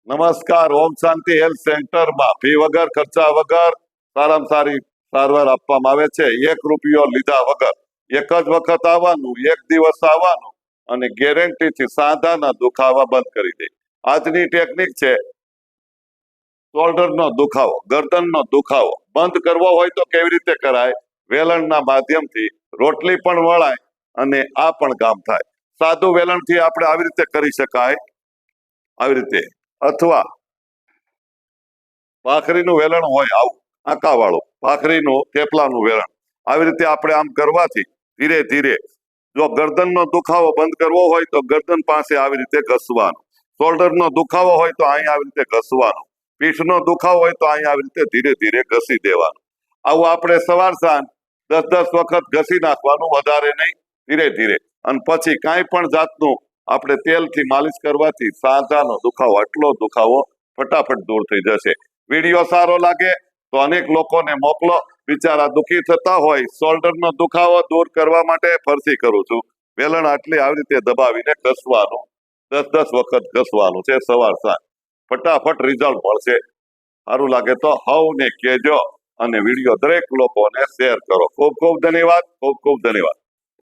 નમસ્કાર. ઓમ શાંતિ હેલ્થ સેન્ટરમાં ફી વગર ખર્ચા વગર સારામાં સારી સારવાર આપવામાં આવે છે. 1 રૂપિયો લીધા વગર એક જ વખત આવવાનું, એક દિવસ આવવાનું અને ગેરંટીથી સાંધાના દુખાવા બંધ કરી દે. આજની ટેકનિક છે શોલ્ડરનો દુખાવો, ગરદનનો દુખાવો બંધ કરવો હોય તો કેવી રીતે કરાય? વેલણના માધ્યમથી રોટલી પણ વળાય અને આ પણ કામ થાય. સાદું વેલણથી આપણે આવી રીતે કરી શકાય, આવી રીતે, અથવા ભાખરીનું વેલણ હોય આવું આંકા વાળું ભાખરીનું થેપલાનું વેલણ, આવી રીતે આપણે આમ કરવાથી ધીરે ધીરે જો ગરદનનો દુખાવો બંધ કરવો હોય તો ગરદન પાસે આવી રીતે ઘસવાનું, શોલ્ડરનો દુખાવો હોય તો અહીં આવી રીતે ઘસવાનું, પીઠનો દુખાવો હોય તો અહીં આવી રીતે ધીરે ધીરે ઘસી દેવાનું. આવું આપણે સવાર સાંજ 10-10 વખત ઘસી નાખવાનું, વધારે નહીં, ધીરે ધીરે. અને પછી કાંઈ પણ જાતનું આપણે તેલથી માલિશ કરવાથી સાંધાનો દુખાવો, આટલો દુખાવો ફટાફટ દૂર થઈ જશે. વિડીયો સારો લાગે તો અનેક લોકોને મોકલો. બિચારા દુખી થતા હોય, શોલ્ડરનો દુખાવો દૂર કરવા માટે ફરતી કરું છું. વેલણ આટલી આવી રીતે દબાવીને ઘસવાનું, 10-10 વખત ઘસવાનું છે સવાર સાંજ. ફટાફટ રિઝલ્ટ મળશે. સારું લાગે તો હવને કહેજો અને વિડીયો દરેક લોકોને શેર કરો. ખૂબ ખૂબ ધન્યવાદ, ખૂબ ખૂબ ધન્યવાદ.